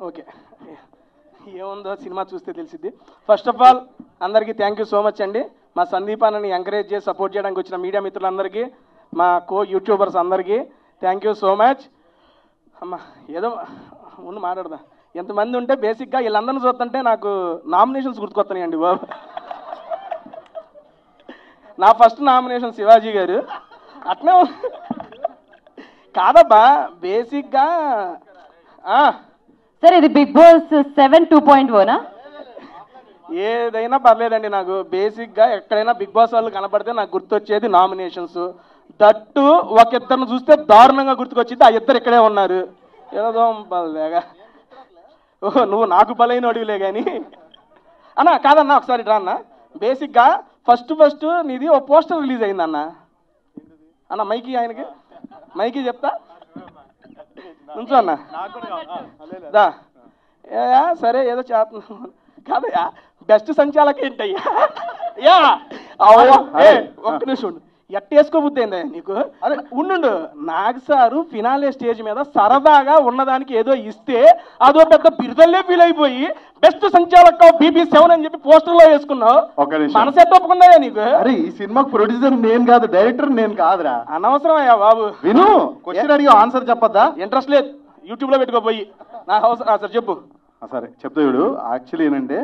Okay, ఏముందో cinema చూస్తే తెలిసిద్ది. ఫస్ట్ ఆఫ్ ఆల్ అందరికీ థ్యాంక్ యూ సో మచ్ అండి. మా సందీప్ అన్నని ఎంకరేజ్ చేసి సపోర్ట్ చేయడానికి వచ్చిన మీడియా మిత్రులందరికీ, మా యూట్యూబర్స్ అందరికీ థ్యాంక్ యూ సో మచ్. అమ్మా ఏదో ముందు మాట్లాడదా, ఎంతమంది ఉంటే బేసిక్గా వీళ్ళందరినీ చూస్తుంటే నాకు నామినేషన్స్ గుర్తుకొస్తున్నాయండి బాబు. నా ఫస్ట్ నామినేషన్ శివాజీ గారు. అట్నే కాదబ్బా బేసిక్గా సార్ ఇది బిగ్ బాస్ 7 2.0 ఏదైనా పర్లేదండి. నాకు బేసిక్గా ఎక్కడైనా బిగ్ బాస్ వాళ్ళు కనపడితే నాకు గుర్తొచ్చేది నామినేషన్స్. దట్టు ఒక ఇద్దరిని చూస్తే దారుణంగా గుర్తుకొచ్చింది, ఆ ఇద్దరు ఇక్కడే ఉన్నారు. ఏదో లేగా ఓహో నువ్వు నాకు బలైన అడుగులే కానీ అన్నా. కాదన్నా ఒకసారి రా అన్న. బేసిక్గా ఫస్ట్ నీది ఓ పోస్టర్ రిలీజ్ అయిందన్న. అన్న మైకి ఆయనకి మైకి చెప్తా నుంచో అన్న. దా సరే ఏదో చేస్తున్నాను కాదయ్యా, బెస్ట్ సంచాలక ఏంటయ్యా? యా ఒక్క నిమిషం ఎట్టేసుకోబుద్ది అయిందయ్యా నీకు? అదే ఉండు. నాగ్ సారు ఫినాలే స్టేజ్ మీద సరదాగా ఉన్నదానికి ఏదో ఇస్తే అదో పెద్ద బిరుదల్లే ఫీల్ అయిపోయి బెస్ట్ సంచాలక BB7 అని చెప్పి పోస్టర్ లో వేసుకున్నావు. మనసెట్ ఒప్పుకుందాయా నీకు? అరే ఈ సినిమాకి ప్రొడ్యూసర్ నేను కాదు, డైరెక్టర్ నేను కాదురా. అనవసరం అయ్యా బాబు. విను, క్వశ్చన్ అడిగి ఆన్సర్ చెప్పద్దా? ఇంట్రెస్ట్ లేదు, యూట్యూబ్ లో పెట్టుకోపోయి నా హౌస్. సార్ చెప్పు. సరే చెప్తా చూడు. యాక్చువల్లీ ఏంటంటే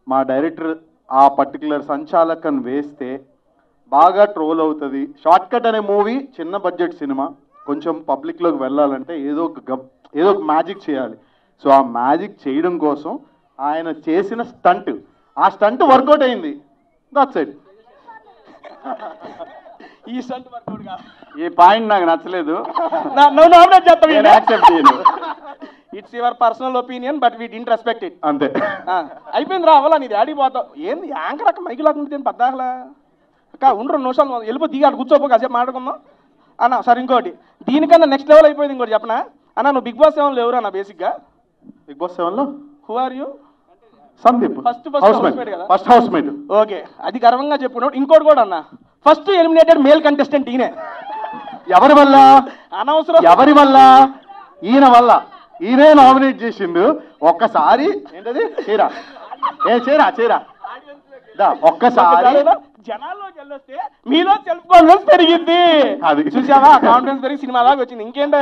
మా డైరెక్టర్ ఆ పర్టికులర్ సంచాలకన్ వేస్తే బాగా ట్రోల్ అవుతుంది. షార్ట్ కట్ అనే మూవీ చిన్న బడ్జెట్ సినిమా, కొంచెం పబ్లిక్లోకి వెళ్ళాలంటే ఏదో ఒక మ్యాజిక్ చేయాలి. సో ఆ మ్యాజిక్ చేయడం కోసం ఆయన చేసిన స్టంట్, ఆ స్టంట్ వర్కౌట్ అయింది. That's it. ఈ స్టంట్ వర్కౌట్ కాదు. ఈ పాయింట్ నాకు నచ్చలేదు. It's your personal opinion but we didn't respect it. అంతే, అయిపోయింది రా అవ్వాలా నీది ఆడికి పోతావు. ఏంది యాంకర్ అక్క మైకి లాక్కుంటే పద్దాకలా అక్క ఉండు 2 నిమిషాలు వెళ్ళిపో దిగాడు కూర్చోపో కాసేపు మాట్లాడుకుందాం అన్న. సరే ఇంకోటి దీనికన్నా నెక్స్ట్ లెవెల్ అయిపోయింది. ఇంకోటి చెప్పనా అన్న, నువ్వు బిగ్ బాస్ 7 ఎవరు అన్న? బేసిక్గా బిగ్ బాస్ 7లో who are you? Sandeep, first housemate. Okay, అది గర్వంగా చెప్పుకున్నాడు. ఇంకోటి కూడా అన్న, ఫస్ట్ ఎలిమినేటెడ్ మేల్ కంటెస్టెంట్ ఈయనే. ఎవరి వల్ల? అనవసరం. ఎవరి వల్ల? ఈయన వల్ల. ఈయనే నామినేట్ చేసిండు. ఒక్కసారి ఏంటది చీరా చీరా ఒక్కసారి జనాల్లోకి వెళ్ళొస్తే మీలో సెల్ఫ్ కాన్ఫిడెన్స్ పెరిగింది. అది చూసావా, కాన్ఫిడెన్స్ పెరిగి సినిమా దాకా వచ్చింది. ఇంకేంట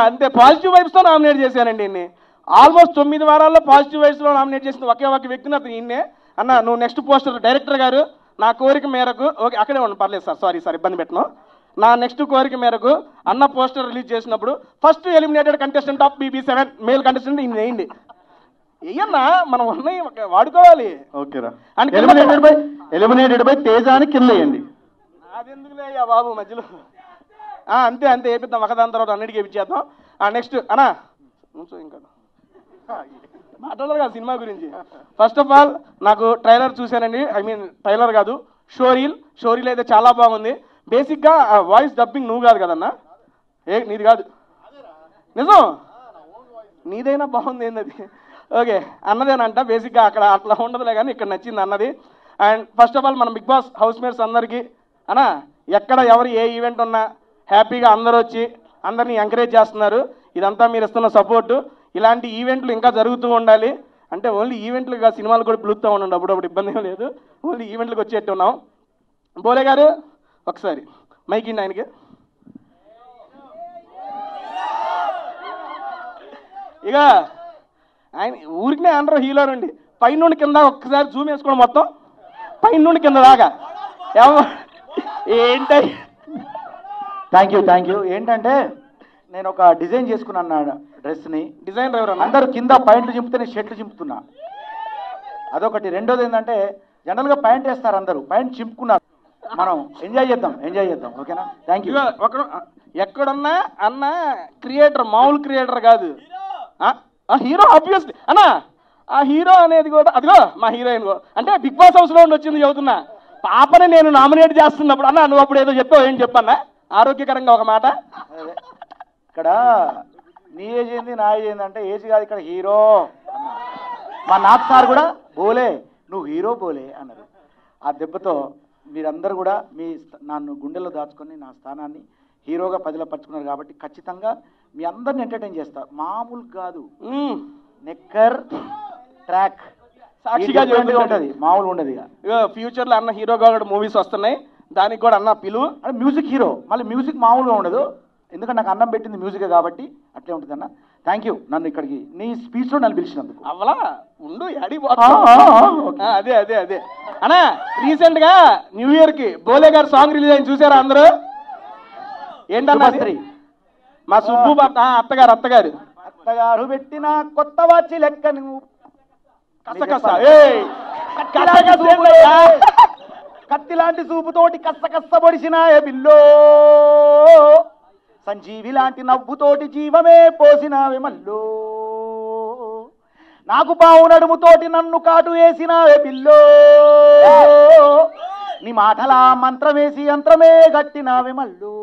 అంతే. పాజిటివ్ వైబ్స్తో నామినేట్ చేశానండి ఈయన్ని. ఆల్మోస్ట్ 9 వారాల్లో పాజిటివ్ వైబ్స్లో నామినేట్ చేసిన ఒకే ఒక వ్యక్తిని అతను ఈయన్నే. అన్న నువ్వు నెక్స్ట్ పోస్టర్ డైరెక్టర్ గారు నా కోరిక మేరకు, ఓకే అక్కడే ఉండి పర్లేదు సార్, సారీ ఇబ్బంది పెట్టను. నా నెక్స్ట్ కోరిక మేరకు అన్న పోస్టర్ రిలీజ్ చేసినప్పుడు first eliminated contestant of BB7 male contestant ఈయన వేయండి. ఏయన్నా మనం ఉన్నాయి వాడుకోవాలి. ఓకేరా. ఎలిమినేటెడ్ బై తేజ అని కింద వేయండి. అదెందుకులే అయ్యా బాబు మధ్యలో. అంతే వేపిద్దాం ఒకదాని తర్వాత అన్నిటికీ వేపించేద్దాం. నెక్స్ట్ అన్నా ఇంకా మాట్లాడారు కదా సినిమా గురించి. ఫస్ట్ ఆఫ్ ఆల్ నాకు ట్రైలర్ చూశానండి. ఐ మీన్ ట్రైలర్ కాదు, షోరీల్ అయితే చాలా బాగుంది. బేసిక్గా వాయిస్ డబ్బింగ్ నువ్వు కాదు కదన్నా, నీది కాదు నిజం, నీదైనా బాగుంది ఏంది. ఓకే అన్నదేనంట. బేసిక్గా అక్కడ అట్లా ఉండదులే కానీ ఇక్కడ నచ్చింది అన్నది. అండ్ ఫస్ట్ ఆఫ్ ఆల్ మన బిగ్ బాస్ హౌస్ మేట్స్ అందరికీ అన్నా, ఎక్కడ ఎవరు ఏ ఈవెంట్ ఉన్నా హ్యాపీగా అందరూ వచ్చి అందరినీ ఎంకరేజ్ చేస్తున్నారు. ఇదంతా మీరు ఇస్తున్న సపోర్టు. ఇలాంటి ఈవెంట్లు ఇంకా జరుగుతూ ఉండాలి. అంటే ఓన్లీ ఈవెంట్లుగా సినిమాలు కూడా పిలుస్తూ ఉండండి, అప్పుడప్పుడు ఇబ్బంది ఏం లేదు. ఓన్లీ ఈవెంట్లకు వచ్చేట్టు ఉన్నాం. బోలే గారు ఒకసారి మైక్ ఇండి ఆయనకి. ఇక ఆయన ఊరికినే అనరు హీరో నుండి పై నుండి కింద ఒక్కసారి జూమ్ వేసుకోవడం, మొత్తం పై నుండి కింద దాకా ఏంటి. Thank you. ఏంటంటే నేను ఒక డిజైన్ చేసుకున్నాను డ్రెస్ని. డిజైన్ ఎవరు? అందరూ కింద ప్యాంట్లు చింపితే నేను షర్ట్లు చింపుతున్నా, అదొకటి. రెండోది ఏంటంటే జనరల్గా ప్యాంట్ వేస్తారు అందరూ, ప్యాంట్ చింపుకున్నారు. మనం ఎంజాయ్ చేద్దాం. ఓకేనా? Thank you. ఎక్కడున్నా అన్న క్రియేటర్, మామూలు క్రియేటర్ కాదు, హీరో ఆబ్వియస్లీ అన్నా. ఆ హీరో అనేది కూడా అదిగో మా హీరోయిన్ అంటే బిగ్ బాస్ హౌస్లో ఉండి వచ్చింది చదువుతున్నా పాపని నేను నామినేట్ చేస్తున్నప్పుడు అన్న నువ్వు అప్పుడు ఏదో చెప్పావు, ఏం చెప్పన్నా ఆరోగ్యకరంగా ఒక మాట. ఇక్కడ నీ ఏజ్ ఏంది నా ఏజ్ ఏంది అంటే ఏజ్ కాదు ఇక్కడ హీరో. మా నాథ్ సార్ కూడా బోలే నువ్వు హీరో బోలే అన్నారు. ఆ దెబ్బతో మీరందరూ కూడా నన్ను గుండెల్లో దాచుకొని నా స్థానాన్ని హీరోగా పదిలపరుచుకున్నారు కాబట్టి ఖచ్చితంగా మీ అందరిని ఎంటర్టైన్ చేస్తారు. మామూలు కాదు, నెక్కర్ ట్రాక్ సాక్షిగా ఉంటుంది, మామూలు ఉండదు. ఇక ఫ్యూచర్ లో అన్న హీరోగా కూడా మూవీస్ వస్తున్నాయి, దానికి కూడా అన్న పిలువు. అంటే మ్యూజిక్ హీరో, మళ్ళీ మ్యూజిక్ మామూలుగా ఉండదు, ఎందుకంటే నాకు అన్నం పెట్టింది మ్యూజిక్ కాబట్టి అట్లే ఉంటుంది అన్న. థ్యాంక్ యూ నన్ను ఇక్కడికి నీ స్పీచ్ లో నన్ను పిలిచినందుకు. అవలా ఉండు అదే అదే అదే అన్నా, రీసెంట్ గా న్యూ ఇయర్ కి బోలే గారు సాంగ్ రిలీజ్ అయింది, చూసారా అందరూ? ఏంటన్నా మా సుబ్బు అత్తగారు అత్తగారు పెట్టిన కొత్త వాచి లెక్క నువ్వు కత్తి లాంటి చూపుతోటి కస్స పొడిసినాయ బిల్లో, సంజీవి లాంటి నవ్వుతోటి జీవమే పోసినావే మల్లో, నాకు బావు నడుముతోటి నన్ను కాటు వేసినావే పిల్లో, నీ మాటలా మంత్రం వేసి యంత్రమే గట్టినావే మల్లో,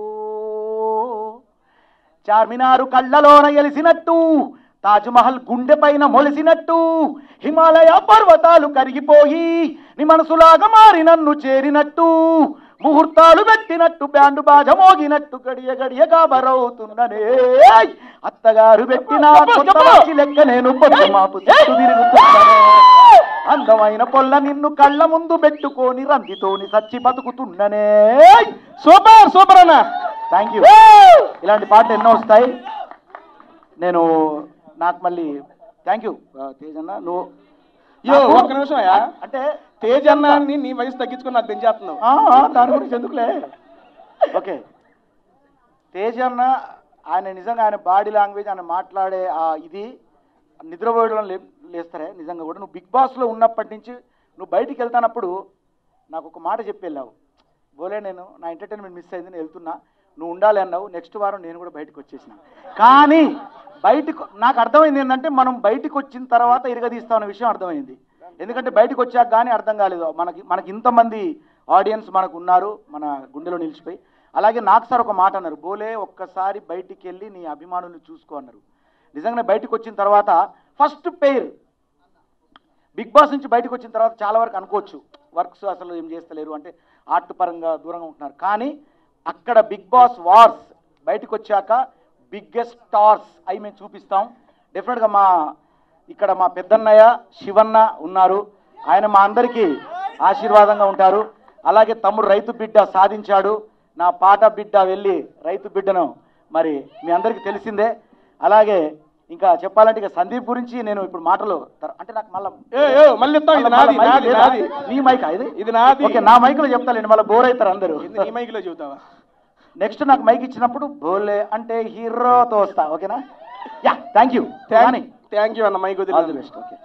చార్మినారు కళ్ళలోన ఎలిసినట్టు, తాజ్మహల్ గుండె పైన మొలిసినట్టు, హిమాలయ పర్వతాలు కరిగిపోయి నీ మనసులాగా మారి నన్ను చేరినట్టు, ముహూర్తాలు పెట్టినట్టు బ్యాండు బాజ మోగినట్టు గడియ గడియ కాబరవుతున్ననే, అత్తగారు పెట్టిన లెక్క నేను మాపు తిరుగుతున్నానే, అందమైన పొల్ల నిన్ను కళ్ళ ముందు పెట్టుకొని రందితోని సచ్చి బతుకుతున్ననే. సూపర్ సూపర్ అన్న, థ్యాంక్ యూ. ఇలాంటి పాటలు ఎన్నో వస్తాయి. నేను నాకు మళ్ళీ థ్యాంక్ యూ తేజ్ అన్న. నువ్వు ఒక్క నిమిషం అంటే తేజ్ అన్న నీ వయసు తగ్గించుకుని నాకు పెంచేస్తున్నావు, దాని గురించి ఎందుకులే. ఓకే, తేజ్ అన్న ఆయన నిజంగా ఆయన బాడీ లాంగ్వేజ్, ఆయన మాట్లాడే ఇది నిద్రపోయడం లేస్తారే నిజంగా కూడా. నువ్వు బిగ్ బాస్లో ఉన్నప్పటి నుంచి నువ్వు బయటికి వెళ్తానప్పుడు నాకు ఒక మాట చెప్పి వెళ్ళావు, బోలే నేను నా ఎంటర్టైన్మెంట్ మిస్ అయింది, నేను వెళ్తున్నా, నువ్వు ఉండాలి అన్నావు. నెక్స్ట్ వారం నేను కూడా బయటకు వచ్చేసిన. కానీ బయటకు నాకు అర్థమైంది ఏంటంటే, మనం బయటకు వచ్చిన తర్వాత ఇరగదీస్తామన్న విషయం అర్థమైంది. ఎందుకంటే బయటకు వచ్చాక కానీ అర్థం కాలేదు, మనకి ఇంతమంది ఆడియన్స్ మనకు ఉన్నారు, మన గుండెలో నిలిచిపోయి. అలాగే నాకు సార్ ఒక మాట అన్నారు, బోలే ఒక్కసారి బయటికి వెళ్ళి నీ అభిమానులను చూసుకో అన్నారు. నిజంగానే బయటకు వచ్చిన తర్వాత ఫస్ట్ పెయిర్ బిగ్ బాస్ నుంచి బయటకు వచ్చిన తర్వాత చాలా వరకు అనుకోవచ్చు వర్క్స్ అసలు ఏం చేస్తలేరు అంటే ఆర్ట్ పరంగా దూరంగా ఉంటున్నారు. కానీ అక్కడ బిగ్ బాస్ వార్స్ బయటకు వచ్చాక బిగ్గెస్ట్ స్టార్స్ అవి మేము చూపిస్తాం. డెఫినెట్గా ఇక్కడ మా పెద్దన్నయ్య శివన్న ఉన్నారు, ఆయన మా అందరికీ ఆశీర్వాదంగా ఉంటారు. అలాగే తమ్ముడు రైతు బిడ్డ సాధించాడు, నా పాట బిడ్డ వెళ్ళి రైతు బిడ్డను మరి మీ అందరికీ తెలిసిందే. అలాగే ఇంకా చెప్పాలంటే ఇక సందీప్ గురించి నేను ఇప్పుడు మాటలు అంటే నాకు మళ్ళీ నీ మైక్ ఇది నాది. ఓకే, నా మైక్లో చెప్తానండి, మళ్ళీ బోర్ అవుతారు అందరూ. ఈ మైక్లో చెబుతావా? నెక్స్ట్ నాకు మైక్ ఇచ్చినప్పుడు బోలే అంటే హీరోతో వస్తా. ఓకేనా? యా, థ్యాంక్ యూ అన్న. Mike all the best. Okay,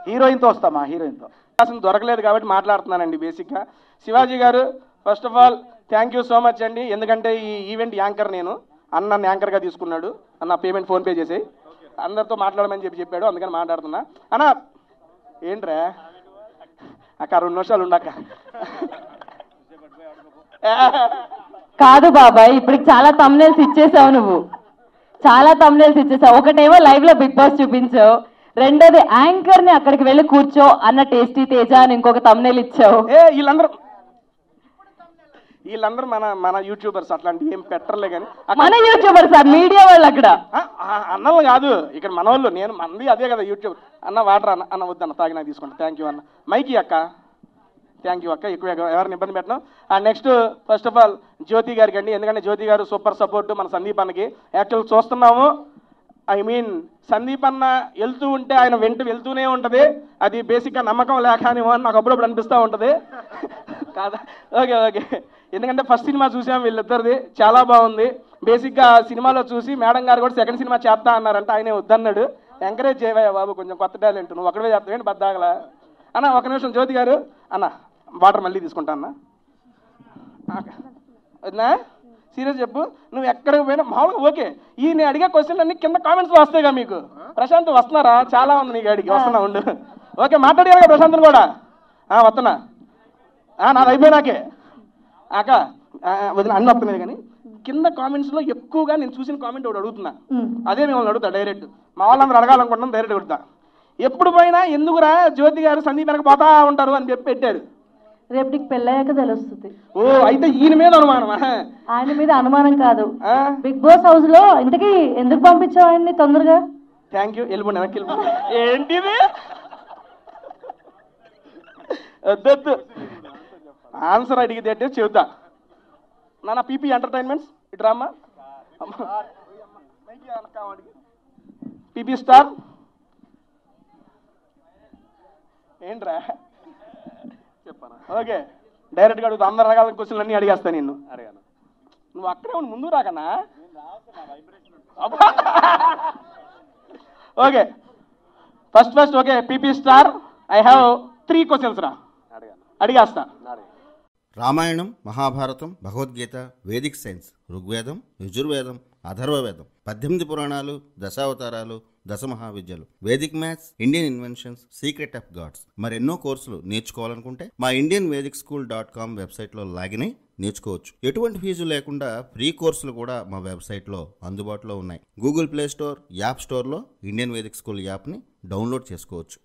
హీరోయిన్తో వస్తామా? హీరోయిన్తో అసలు దొరకలేదు కాబట్టి మాట్లాడుతున్నానండి. బేసిక్గా శివాజీ గారు first of all thank you so much అండి. ఎందుకంటే ఈ ఈవెంట్ యాంకర్ నేను, అన్న యాంకర్గా తీసుకున్నాడు, అన్న పేమెంట్ ఫోన్పే చేసి అందరితో మాట్లాడమని చెప్పాడు, అందుకని మాట్లాడుతున్నా. అన్న ఏంట్రా అక్క 2 నిమిషాలు ఉండక్క. కాదు బాబాయ్, ఇప్పటికి చాలా తమ్నెల్స్ ఇచ్చేసావు, నువ్వు చాలా తమ్నెల్స్ ఇచ్చేసావు. ఒకటేమో లైవ్ లో బిగ్ బాస్ చూపించావు, రెండోది యాంకర్ ని అక్కడికి వెళ్ళి కూర్చో అన్న టేస్టీ తేజ అని ఇంకొక తమ్నెల్ ఇచ్చావు. వీళ్ళందరూ మన యూట్యూబర్స్, అట్లాంటి ఏం పెట్టర్లే కానీ మన యూట్యూబర్స్ మీడియా వాళ్ళు అక్కడ అన్నలు కాదు, ఇక్కడ మన వాళ్ళు. నేను మంది అదే కదా యూట్యూబ్. అన్న వాటర్ అన్న వద్దన్న తాగినా తీసుకుంటా. థ్యాంక్ యూ అన్న. మైకి అక్క, థ్యాంక్ యూ అక్క. ఎక్కువ ఎవరిని ఇబ్బంది పెట్టను. నెక్స్ట్ ఫస్ట్ ఆఫ్ ఆల్ జ్యోతి గారికి అండి, ఎందుకంటే జ్యోతి గారు సూపర్ సపోర్ట్ మన సందీప్ అన్నకి. యాక్చువల్ చూస్తున్నాము, ఐ మీన్ సందీప్ అన్న వెళ్తూ ఉంటే ఆయన వెళ్తూనే ఉంటుంది. అది బేసిక్గా నమ్మకం లేక అని నాకు అప్పుడప్పుడు అనిపిస్తూ ఉంటుంది కాదా? Okay okay. ఎందుకంటే ఫస్ట్ సినిమా చూసాం వీళ్ళిద్దరిది, చాలా బాగుంది. బేసిక్గా సినిమాలో చూసి మేడం గారు కూడా సెకండ్ సినిమా చేస్తా అన్నారంట, ఆయనే వద్దన్నాడు. ఎంకరేజ్ చేయవయ్యా బాబు, కొంచెం కొత్త టాలెంట్, నువ్వు ఒకటే చెప్తావేంటి బద్దాగలా అన్న. ఒక నిమిషం జ్యోతి గారు అన్న, వాటర్ మళ్ళీ తీసుకుంటా అన్న. వద్దా సీరియస్ చెప్పు, నువ్వు ఎక్కడికి పోయినా మామూలుగా ఓకే. ఈ నేను అడిగే క్వశ్చన్లు అన్ని కింద కామెంట్స్లో వస్తాయిగా మీకు. ప్రశాంత్ వస్తున్నారా? చాలా ఉంది నీకు అడిగి, వస్తున్నా ఉండు. ఓకే, మాట్లాడేగా ప్రశాంత్ని కూడా. వస్తున్నా, నాది అయిపోయినాకే అక్క వదిన అన్ని వస్తున్నాయి. కానీ కింద కామెంట్స్లో ఎక్కువగా నేను చూసిన కామెంట్ ఒకటి అడుగుతున్నా, అదే మిమ్మల్ని అడుగుతా డైరెక్ట్. మా వాళ్ళందరూ అడగాలనుకుంటున్నాం, డైరెక్ట్ అడుగుతా. ఎప్పుడు పోయినా ఎందుకురా జ్యోతి గారు సందీప్ వెనక పోతా ఉంటారు అని చెప్పి పెట్టారు. రేపు నీకు పెళ్ళయ్యాక తెలుస్తుంది. ఓ అయితే ఈయన మీద అనుమానమా? ఆయన మీద అనుమానం కాదు, ఆ? బిగ్ బాస్ హౌస్ లో ఇంతకీ ఎందుకు పంపించావు ఆయన్ని తొందరగా? థ్యాంక్ యూ, వెళ్ళిపోండి వెనక్కి వెళ్ళిపోండి. ఏంటిది? వద్దొద్దు, ఆన్సర్ అడిగితే అంటే చెబుతా. నాన్న పీపీ ఎంటర్టైన్మెంట్స్ ఇటు రామ్మా. పీపీ స్టార్ ఏంట్రా చెప్పాను. ఓకే, డైరెక్ట్గా అడుగుతా, అందరు రకాల క్వశ్చన్లు అన్నీ అడిగేస్తా నిన్ను. అడిగాను నువ్వు అక్కడే ఉండి ముందు రాకన్నా. Okay, first okay PP star, I have 3 questions రా, అడిగేస్తా. రామాయణం, మహాభారతం, భగవద్గీత, వేదిక్ సైన్స్, ఋగ్వేదం, యజుర్వేదం, అథర్వవేదం, 18 పురాణాలు, దశావతారాలు, 10 మహావిద్యలు, vedic maths, Indian inventions, secret of gods, మరెన్నో కోర్సులు నేర్చుకోవాలనుకుంటే మా indianvedicSchool.com వెబ్సైట్లో లాగిన్ అయి నేర్చుకోవచ్చు. ఎటువంటి ఫీజు లేకుండా ఫ్రీ కోర్సులు కూడా మా వెబ్సైట్లో అందుబాటులో ఉన్నాయి. గూగుల్ ప్లే స్టోర్, యాప్ స్టోర్లో ఇండియన్ వేదిక్ స్కూల్ యాప్ని డౌన్లోడ్ చేసుకోవచ్చు.